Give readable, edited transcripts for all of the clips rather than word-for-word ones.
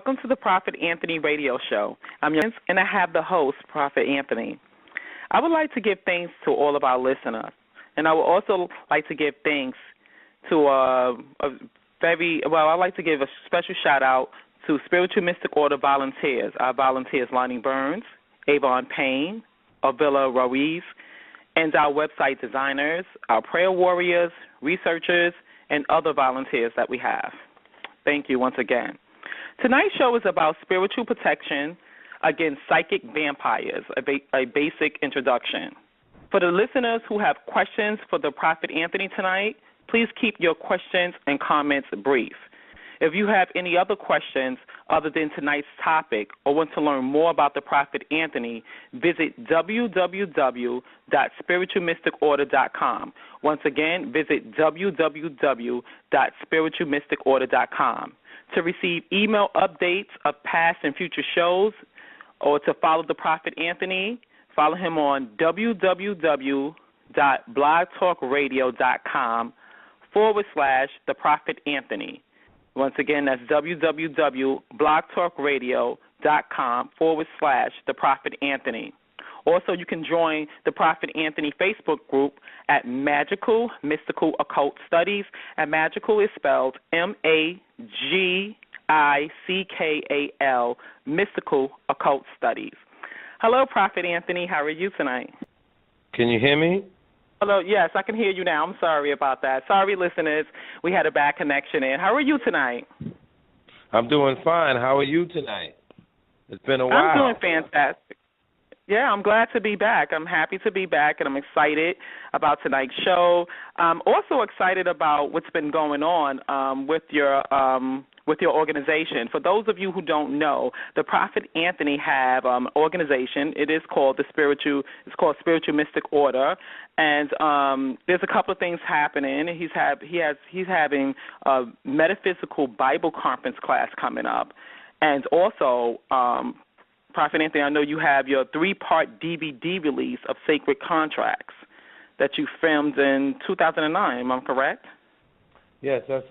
welcome to the Prophet Anthony Radio Show. I'm your host, and I have the host, Prophet Anthony. I would like to give thanks to all of our listeners, and I would also like to give thanks to I'd like to give a special shout-out to Spiritual Mystic Order volunteers, our volunteers Lonnie Burns, Avon Payne, Avila Ruiz, and our website designers, our prayer warriors, researchers, and other volunteers that we have. Thank you once again. Tonight's show is about spiritual protection against psychic vampires, a basic introduction. For the listeners who have questions for the Prophet Anthony tonight, please keep your questions and comments brief. If you have any other questions other than tonight's topic or want to learn more about the Prophet Anthony, visit www.spiritualmysticorder.com. Once again, visit www.spiritualmysticorder.com. To receive email updates of past and future shows or to follow the Prophet Anthony, follow him on www.blogtalkradio.com/The Prophet Anthony. Once again, that's www.blogtalkradio.com/The Prophet Anthony. Also, you can join the Prophet Anthony Facebook group at Magical Mystical Occult Studies, and Magical is spelled MAGICKAL, Mystical Occult Studies. Hello, Prophet Anthony. How are you tonight? Can you hear me? Hello, yes, I can hear you now. I'm sorry about that. Sorry, listeners, we had a bad connection in. How are you tonight? I'm doing fine. How are you tonight? It's been a while. I'm doing fantastic. Yeah, I'm glad to be back. I'm happy to be back, and I'm excited about tonight's show. I'm also excited about what's been going on with your organization. For those of you who don't know, the Prophet Anthony have an organization. It is called Spiritual Mystic Order, and there's a couple of things happening. He's having a metaphysical Bible conference class coming up, and also Prophet Anthony, I know you have your 3-part DVD release of Sacred Contracts that you filmed in 2009. Am I correct? Yes, that's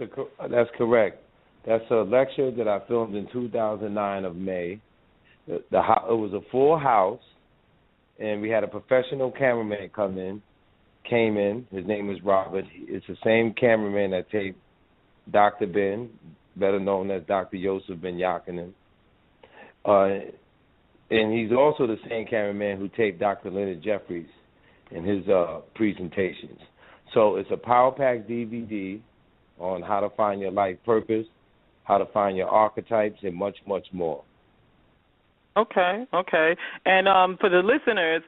correct. That's a lecture that I filmed in 2009 of May. It was a full house, and we had a professional cameraman came in. His name is Robert. It's the same cameraman that taped Dr. Ben, better known as Dr. Yosef Ben Yakinen. And he's also the same cameraman who taped Dr. Leonard Jeffries in his presentations. So it's a power-packed DVD on how to find your life purpose, how to find your archetypes, and much, much more. Okay. And for the listeners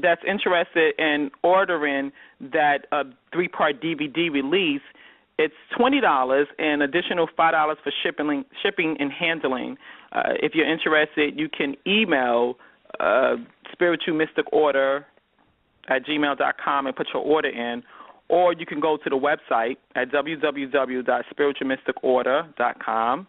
that's interested in ordering that 3-part DVD release, it's $20 and additional $5 for shipping and handling. If you're interested, you can email spiritualmysticorder@gmail.com and put your order in, or you can go to the website at www.spiritualmysticorder.com,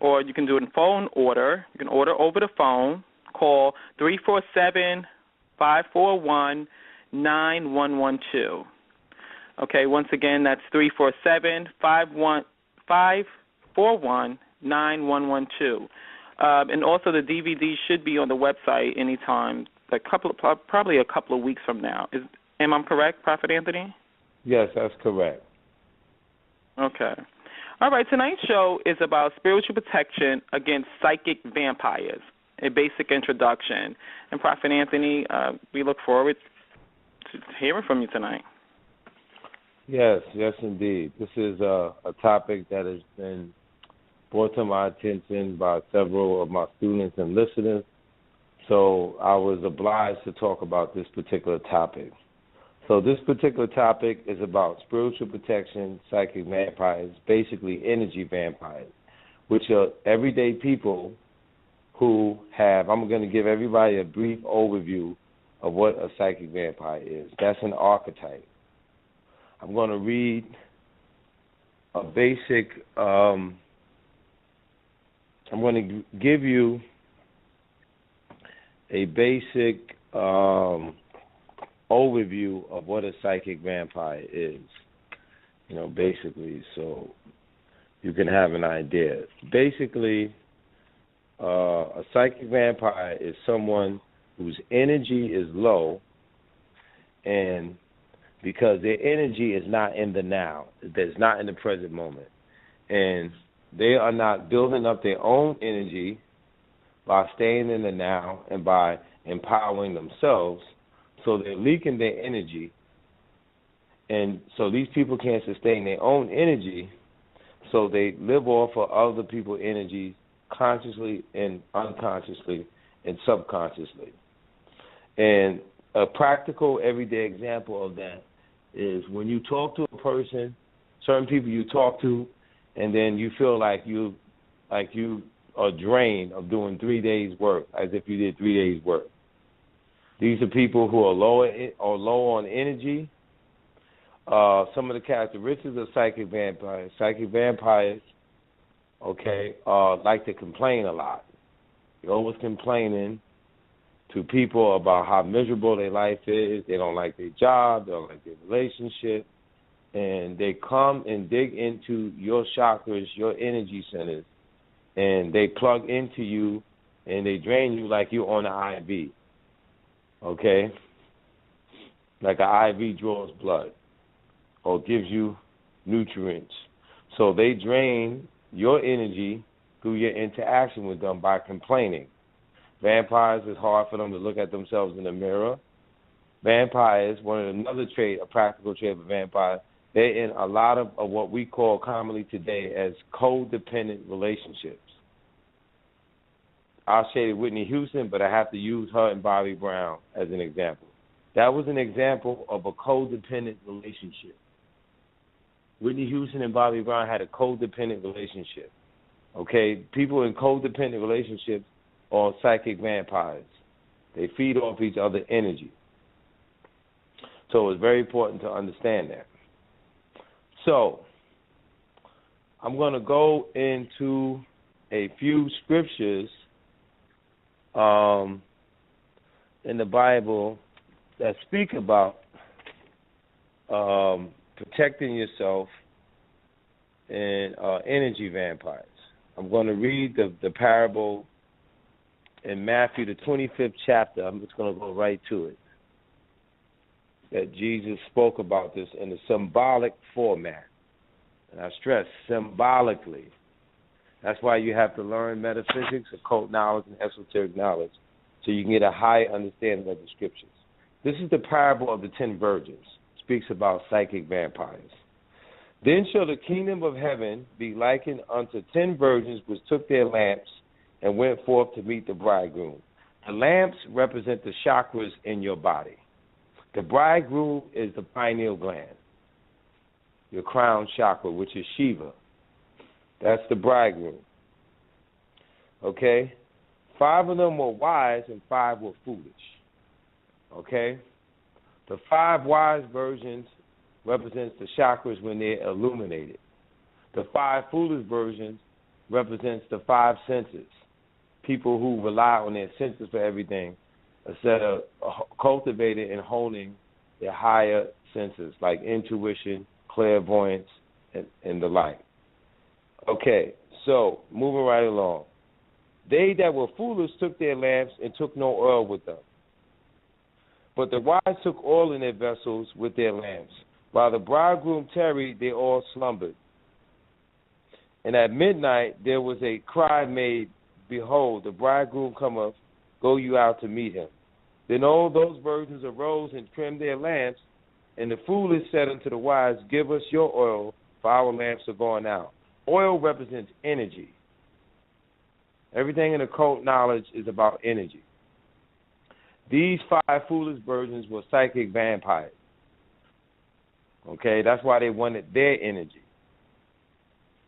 or you can do a phone order. You can order over the phone. Call 347-541-9112. Okay, once again, that's 347-541-9112. And also the DVD should be on the website anytime, probably a couple of weeks from now. Am I correct, Prophet Anthony? Yes, that's correct. Okay. All right, tonight's show is about spiritual protection against psychic vampires, a basic introduction. And Prophet Anthony, we look forward to hearing from you tonight. Yes, indeed. This is a topic that has been brought to my attention by several of my students and listeners, so I was obliged to talk about this particular topic. So this particular topic is about spiritual protection, psychic vampires, basically energy vampires, which are everyday people who have, I'm going to give everybody a brief overview of what a psychic vampire is. That's an archetype. I'm going to read a basic, I'm going to give you a basic overview of what a psychic vampire is, basically. So you can have an idea. Basically, a psychic vampire is someone whose energy is low, and because their energy is not in the now, that's not in the present moment, and they are not building up their own energy by staying in the now and by empowering themselves, so they're leaking their energy, and so these people can't sustain their own energy, so they live off of other people's energy consciously and unconsciously and subconsciously. And a practical, everyday example of that is when you talk to a person, certain people you talk to, and then you feel like you are drained of doing 3 days' work, as if you did 3 days' work. These are people who are low on energy. Some of the characteristics of psychic vampires. Psychic vampires, like to complain a lot. They're always complaining to people about how miserable their life is. They don't like their job. They don't like their relationship. And they come and dig into your chakras, your energy centers, and they plug into you, and they drain you like you're on an IV, like an IV draws blood or gives you nutrients. So they drain your energy through your interaction with them by complaining. Vampires, it's hard for them to look at themselves in the mirror. Vampires, another trait, a practical trait of a vampire, they're in a lot of what we call commonly today as codependent relationships. I'll say Whitney Houston, but I have to use her and Bobby Brown as an example. That was an example of a codependent relationship. Whitney Houston and Bobby Brown had a codependent relationship. People in codependent relationships are psychic vampires. They feed off each other's energy. So it's very important to understand that. So I'm going to go into a few scriptures in the Bible that speak about protecting yourself and energy vampires. I'm going to read the parable in Matthew, the 25th chapter. I'm just going to go right to it. That Jesus spoke about this in a symbolic format. And I stress, symbolically. That's why you have to learn metaphysics, occult knowledge, and esoteric knowledge, so you can get a high understanding of the scriptures. This is the parable of the 10 virgins. It speaks about psychic vampires. Then shall the kingdom of heaven be likened unto 10 virgins which took their lamps and went forth to meet the bridegroom. The lamps represent the chakras in your body. The bridegroom is the pineal gland, your crown chakra, which is Shiva. That's the bridegroom. 5 of them were wise and 5 were foolish. The 5 wise versions represents the chakras when they're illuminated. The 5 foolish versions represents the 5 senses. People who rely on their senses for everything instead of cultivating and holding their higher senses like intuition, clairvoyance, and the like. So moving right along. They that were foolish took their lamps and took no oil with them. But the wise took oil in their vessels with their lamps. While the bridegroom tarried, they all slumbered. And at midnight there was a cry made, Behold, the bridegroom cometh, go you out to meet him. Then all those virgins arose and trimmed their lamps, and the foolish said unto the wise, Give us your oil, for our lamps are going out. Oil represents energy. Everything in occult knowledge is about energy. These 5 foolish virgins were psychic vampires. That's why they wanted their energy.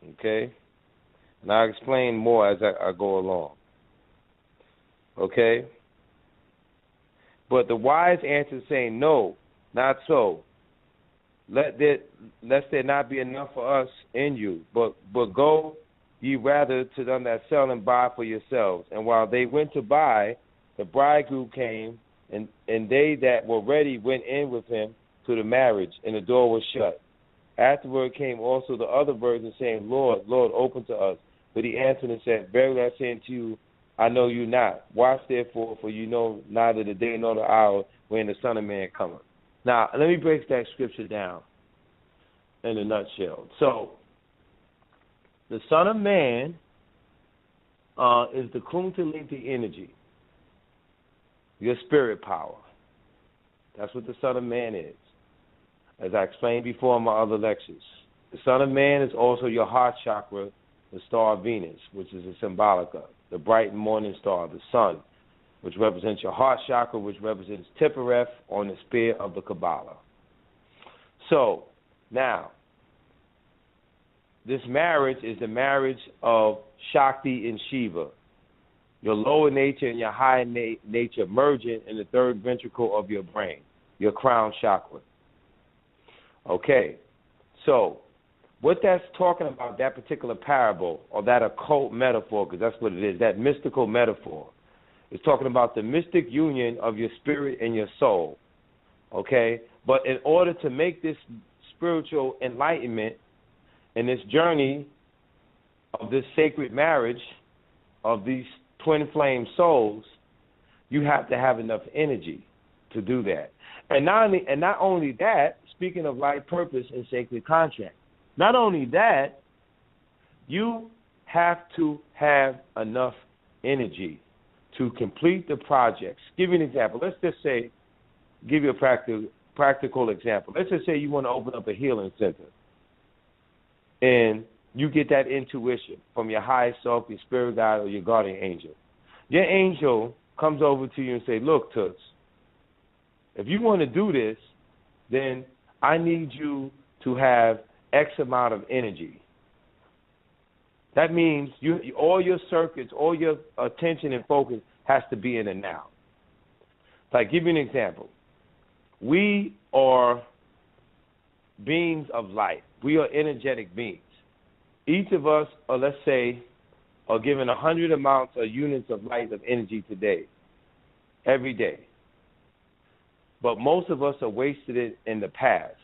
And I'll explain more as I go along. But the wise answered, saying, No, not so. Lest there not be enough for us in you, but go ye rather to them that sell and buy for yourselves. And while they went to buy, the bridegroom came, and they that were ready went in with him to the marriage, and the door was shut. Afterward came also the other virgins, saying, Lord, Lord, open to us. But he answered and said, Verily I say unto you, I know you not. Watch therefore, for you know neither the day nor the hour when the Son of Man cometh. Now, let me break that scripture down in a nutshell. So, the Son of Man is the Kuntaliti energy, your spirit power. That's what the Son of Man is, as I explained before in my other lectures. The Son of Man is also your heart chakra, the star Venus, which is a symbolic of the bright morning star, the sun, which represents your heart chakra, which represents Tiphareth on the spear of the Kabbalah. So, now, this marriage is the marriage of Shakti and Shiva, your lower nature and your higher nature merging in the third ventricle of your brain, your crown chakra. Okay, so what that's talking about, that particular parable or that occult metaphor, because that's what it is, that mystical metaphor, is talking about the mystic union of your spirit and your soul. Okay, but in order to make this spiritual enlightenment and this journey of this sacred marriage of these twin flame souls, you have to have enough energy to do that. And not only that, speaking of life purpose and sacred contract, not only that, you have to have enough energy to complete the projects. Give you an example. Let's just say, give you a practical example. Let's just say you want to open up a healing center, and you get that intuition from your highest self, your spirit guide, or your guardian angel. Your angel comes over to you and say, look, Toots, if you want to do this, then I need you to have X amount of energy. That means all your circuits, all your attention and focus has to be in the now. Like, give you an example. We are beings of light. We are energetic beings. Each of us, or let's say, are given 100 amounts of units of light of energy today, every day. But most of us are wasted it in the past.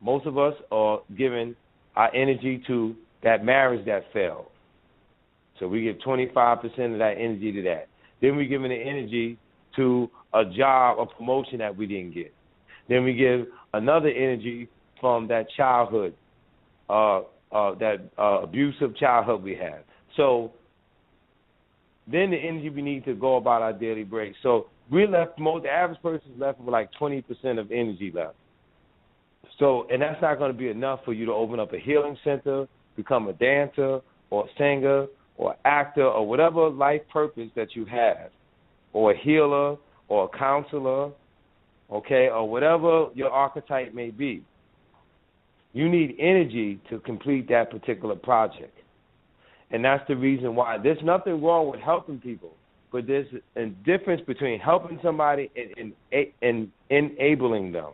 Most of us are giving our energy to that marriage that failed. So we give 25% of that energy to that. Then we're giving the energy to a job, a promotion that we didn't get. Then we give another energy from that childhood, that abusive childhood we had. So then the energy we need to go about our daily break. So we're left, the average person is left with like 20% of energy left. So, and that's not going to be enough for you to open up a healing center, become a dancer or a singer or actor or whatever life purpose that you have, or a healer or a counselor, okay, or whatever your archetype may be. You need energy to complete that particular project. And that's the reason why. There's nothing wrong with helping people, but there's a difference between helping somebody and enabling them.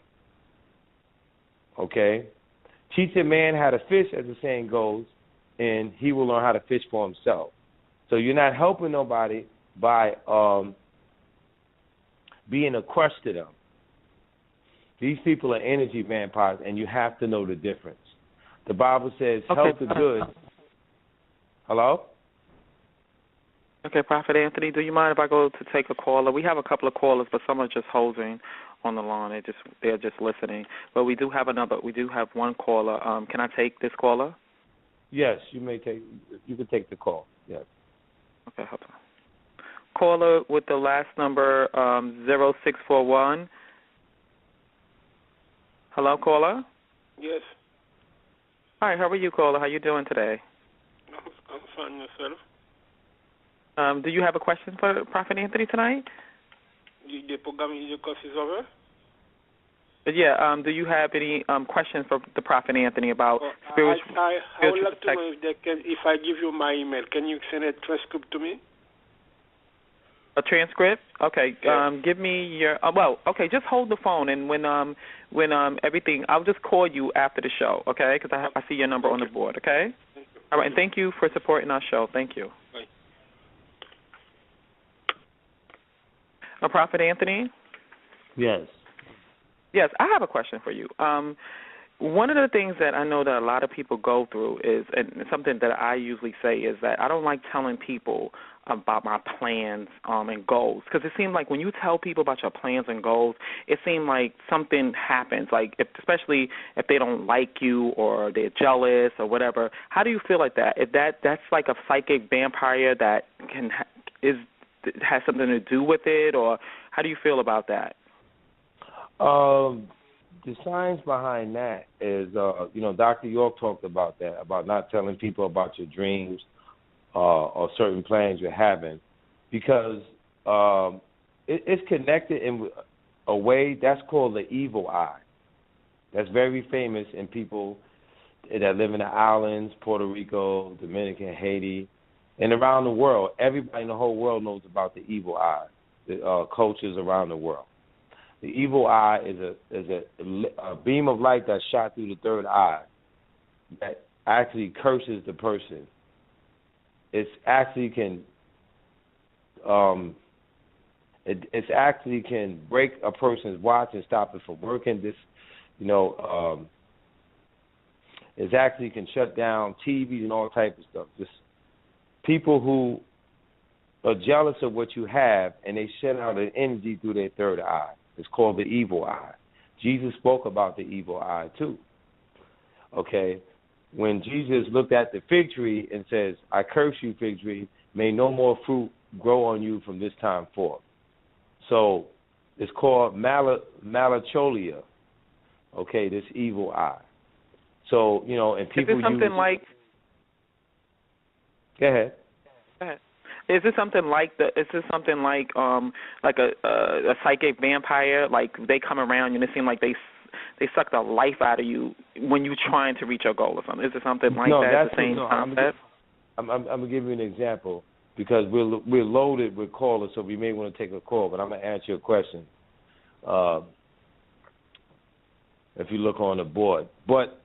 Okay? Teach a man how to fish, as the saying goes, and he will learn how to fish for himself. So you're not helping nobody by being a crush to them. These people are energy vampires, and you have to know the difference. The Bible says, help the good. Hello? Okay, Prophet Anthony, do you mind if I go to take a caller? We have a couple of callers, but some are just holding on the line. They're just listening. But we do have one caller. Can I take this caller? Yes, you can take the call. Yes. Okay, hold on. Caller with the last number 0641. Hello, caller? Yes. Hi, how are you, caller? How are you doing today? I'm fine, yourself. Do you have a question for Prophet Anthony tonight? The program is over? Yeah, do you have any questions for the Prophet Anthony about spiritual? I would like to know if I give you my email, can you send a transcript to me? A transcript? Okay. Yeah. Give me your. Okay. Just hold the phone, and when everything, I'll just call you after the show. Okay? Because I see your number on the board. Okay. Thank you. All right. And thank you for supporting our show. Thank you. Bye. Prophet Anthony. Yes. Yes, I have a question for you. one of the things that I know that a lot of people go through is, and something that I usually say is that I don't like telling people about my plans and goals, because it seems like when you tell people about your plans and goals, it seems like something happens, like especially if they don't like you or they're jealous or whatever. How do you feel like that? If that's like a psychic vampire that has something to do with it, or how do you feel about that? The science behind that is, Dr. York talked about that, about not telling people about your dreams or certain plans you're having, because it's connected in a way that's called the evil eye. That's very famous in people that live in the islands, Puerto Rico, Dominican, Haiti, and around the world. Everybody in the whole world knows about the evil eye, the cultures around the world. The evil eye is a beam of light that's shot through the third eye that actually curses the person. It actually can break a person's watch and stop it from working. It actually can shut down TVs and all type of stuff. Just people who are jealous of what you have, and they shed out an energy through their third eye. It's called the evil eye. Jesus spoke about the evil eye too. Okay? When Jesus looked at the fig tree and says, I curse you, fig tree, may no more fruit grow on you from this time forth. So it's called malacholia, okay, this evil eye. So, and people Is it something like... Go ahead. Go ahead. Is this something like a psychic vampire? Like they come around and it seems like they suck the life out of you when you're trying to reach your goal or something? Is it something like that? That's the same concept? I'm gonna give you an example because we're loaded with callers, so we may want to take a call. But I'm gonna answer your question if you look on the board. But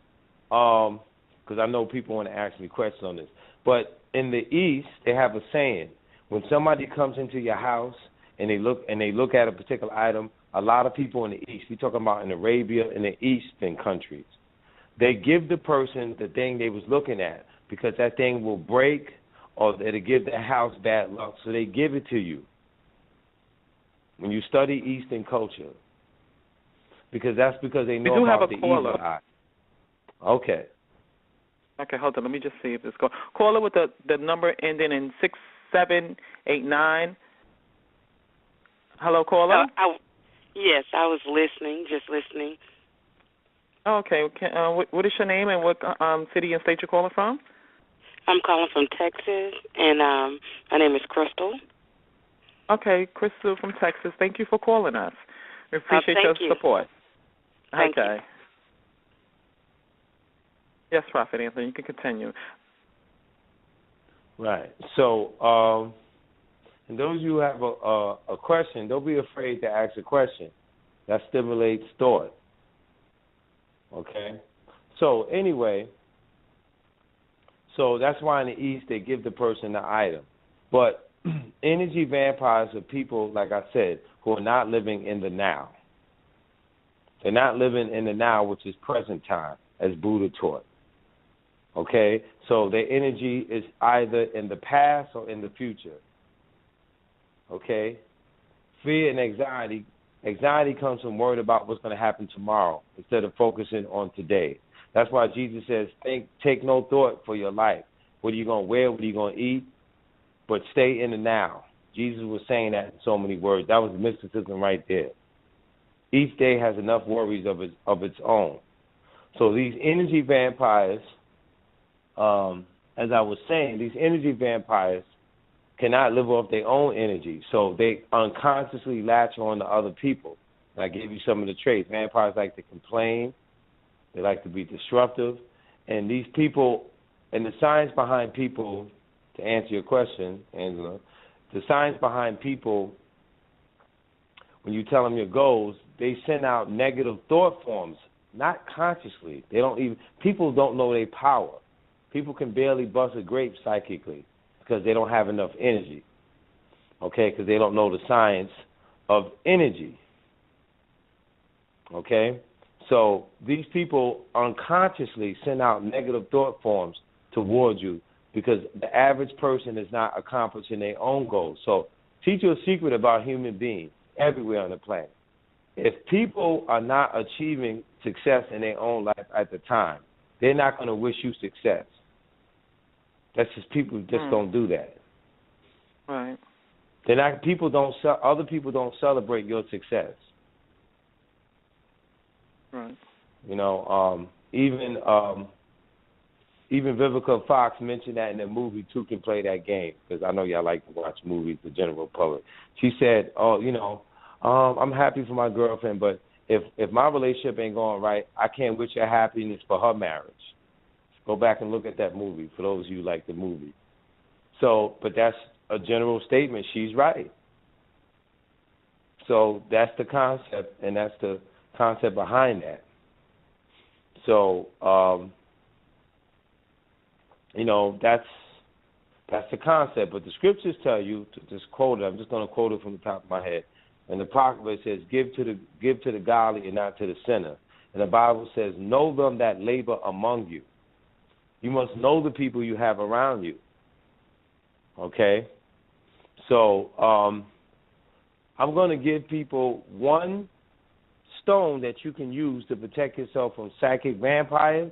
because I know people want to ask me questions on this, but in the East, they have a saying: when somebody comes into your house and they look at a particular item, a lot of people in the East, we're talking about in Arabia and the Eastern countries, they give the person the thing they was looking at because that thing will break or it'll give their house bad luck, so they give it to you. When you study Eastern culture, because they know about the evil eye. Okay. Okay, hold on. Let me just see if this goes. Caller with the number ending in 6789. Hello, caller? Yes, I was listening, just listening. Okay. What is your name and what city and state you're calling from? I'm calling from Texas, and my name is Crystal. Okay, Crystal from Texas. Thank you for calling us. We appreciate your support. Thank you. Yes, Prophet Anthony, you can continue. Right. So, and those of you who have a question, don't be afraid to ask a question. That stimulates thought. Okay? So, anyway, that's why in the East they give the person the item. But energy vampires are people, like I said, who are not living in the now. They're not living in the now, which is present time, as Buddha taught. Okay? So their energy is either in the past or in the future. Okay? Fear and anxiety. Anxiety comes from worried about what's going to happen tomorrow instead of focusing on today. That's why Jesus says, take no thought for your life. What are you going to wear? What are you going to eat? But stay in the now. Jesus was saying that in so many words. That was mysticism right there. Each day has enough worries of its own. So these energy vampires, as I was saying, these energy vampires cannot live off their own energy. So they unconsciously latch on to other people. And I gave you some of the traits. Vampires like to complain. They like to be disruptive. And these people, and the science behind people, to answer your question, Angela, the science behind people, when you tell them your goals, they send out negative thought forms, not consciously. People don't know their power. People can barely bust a grape psychically because they don't have enough energy, okay, because they don't know the science of energy, okay? So these people unconsciously send out negative thought forms towards you because the average person is not accomplishing their own goals. So teach you a secret about human beings everywhere on the planet. If people are not achieving success in their own life at the time, they're not going to wish you success. That's just people just don't do that. Right. They're not. Other people don't celebrate your success. Right. You know, even Vivica Fox mentioned that in the movie Two Can Play That Game, because I know y'all like to watch movies, the general public. She said, I'm happy for my girlfriend, but if my relationship ain't going right, I can't wish her happiness for her marriage. Go back and look at that movie for those of you who like the movie. So, but that's a general statement. She's right. So that's the concept, and that's the concept behind that. So, that's the concept. But the scriptures tell you to just quote it. I'm just going to quote it from the top of my head. And the Apocrypha says, "Give to the godly and not to the sinner." And the Bible says, "Know them that labor among you." You must know the people you have around you. Okay? So I'm going to give people one stone that you can use to protect yourself from psychic vampires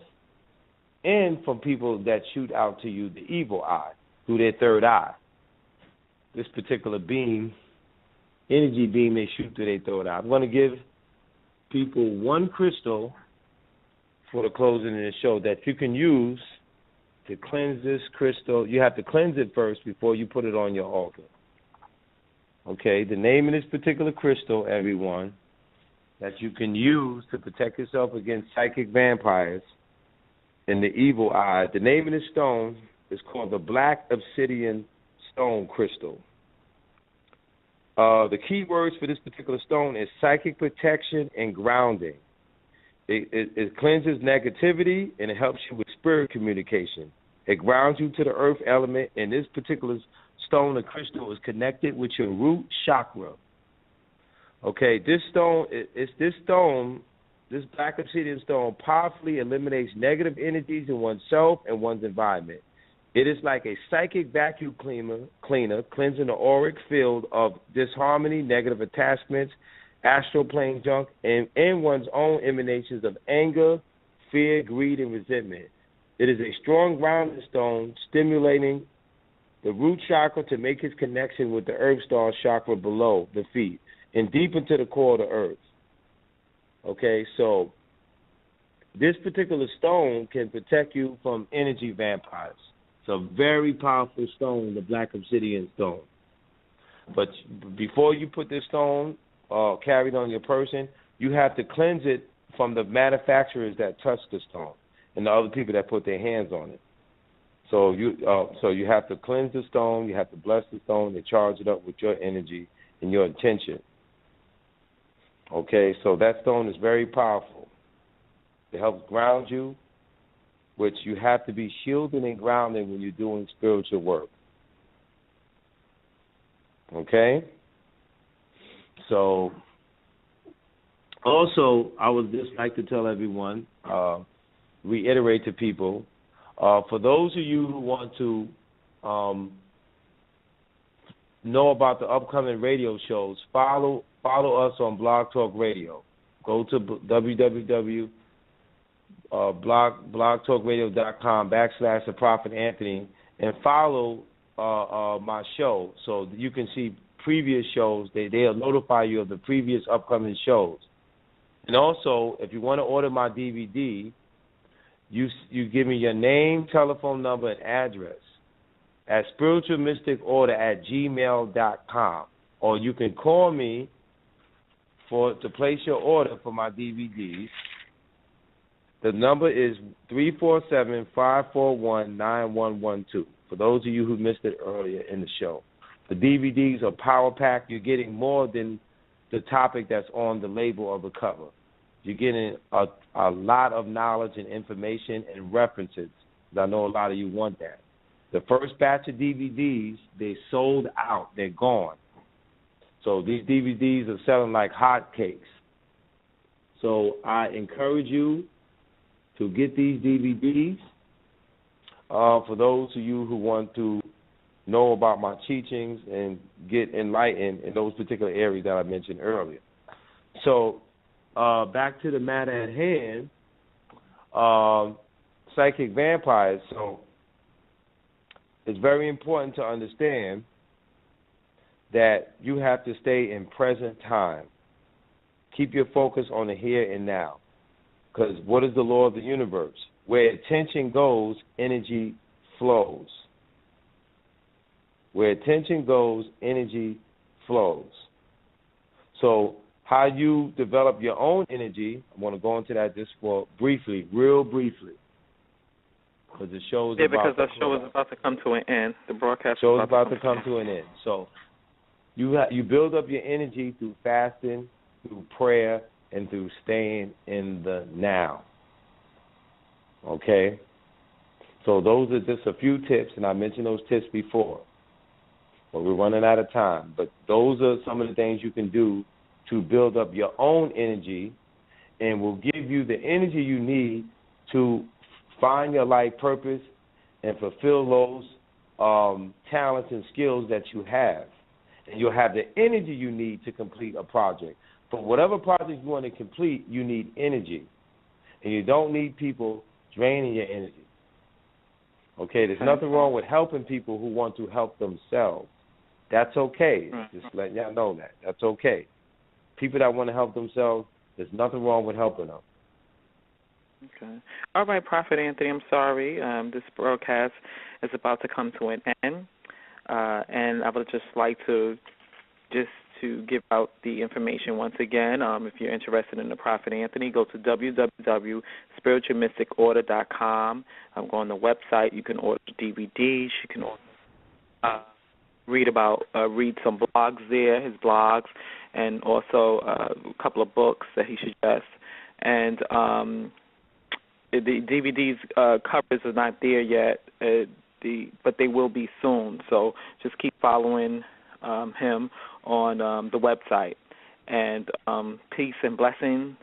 and from people that shoot out to you the evil eye through their third eye. This particular beam, energy beam, they shoot through their third eye. I'm going to give people one crystal for the closing of the show that you can use to cleanse this crystal. You have to cleanse it first before you put it on your altar. Okay, the name of this particular crystal, everyone, that you can use to protect yourself against psychic vampires and the evil eye. The name of this stone is called the Black Obsidian Stone Crystal. The key words for this particular stone is psychic protection and grounding. It cleanses negativity, and it helps you with spirit communication. It grounds you to the earth element, and this particular stone or crystal is connected with your root chakra. Okay, this Black Obsidian stone powerfully eliminates negative energies in oneself and one's environment. It is like a psychic vacuum cleaner, cleansing the auric field of disharmony, negative attachments, astral plane junk, and one's own emanations of anger, fear, greed, and resentment. It is a strong grounding stone, stimulating the root chakra to make its connection with the earth star chakra below the feet and deep into the core of the earth. Okay, so this particular stone can protect you from energy vampires. It's a very powerful stone, the Black Obsidian stone. But before you put this stone carried on your person, you have to cleanse it from the manufacturers that touch the stone and the other people that put their hands on it. So you have to cleanse the stone, you have to bless the stone, and charge it up with your energy and your intention. Okay, so that stone is very powerful. It helps ground you, which you have to be shielded and grounded when you're doing spiritual work. Okay? So, also, I would just like to tell everyone, reiterate to people, for those of you who want to know about the upcoming radio shows, follow us on Blog Talk Radio. Go to www.blogtalkradio.com/The Prophet Anthony and follow my show so that you can see previous shows. They'll notify you of the previous upcoming shows. And also, if you want to order my DVD, you give me your name, telephone number, and address at spiritualmysticorder@gmail.com, or you can call me to place your order for my DVDs. The number is 347-541-9112. For those of you who missed it earlier in the show, the DVDs are power packed. You're getting more than the topic that's on the label of the cover. You're getting a lot of knowledge and information and references. I know a lot of you want that. The first batch of DVDs, they sold out. They're gone. So these DVDs are selling like hotcakes. So I encourage you to get these DVDs. For those of you who want to know about my teachings and get enlightened in those particular areas that I mentioned earlier. So back to the matter at hand, psychic vampires. So it's very important to understand that you have to stay in present time. Keep your focus on the here and now. Because what is the law of the universe? Where attention goes, energy flows. Where attention goes, energy flows. So how you develop your own energy, I want to go into that just for briefly, real briefly. Because the show is because the show is about to come to an end. The broadcast is about to come to an end. So you build up your energy through fasting, through prayer, and through staying in the now. Okay? So those are just a few tips, and I mentioned those tips before. But we're running out of time. But those are some of the things you can do to build up your own energy and will give you the energy you need to find your life purpose and fulfill those talents and skills that you have. And you'll have the energy you need to complete a project. For whatever project you want to complete, you need energy. And you don't need people draining your energy. Okay, there's nothing wrong with helping people who want to help themselves. That's okay. Just letting y'all know that. That's okay. People that want to help themselves, there's nothing wrong with helping them. Okay. All right, Prophet Anthony, I'm sorry. This broadcast is about to come to an end. And I would just like to give out the information once again. If you're interested in the Prophet Anthony, go to www.spiritualmysticorder.com. Go on the website. You can order DVDs. You can order, read some blogs there, his blogs, and also a couple of books that he suggests. And the DVDs covers are not there yet, but they will be soon. So just keep following him on the website. And peace and blessing.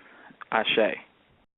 Ashe.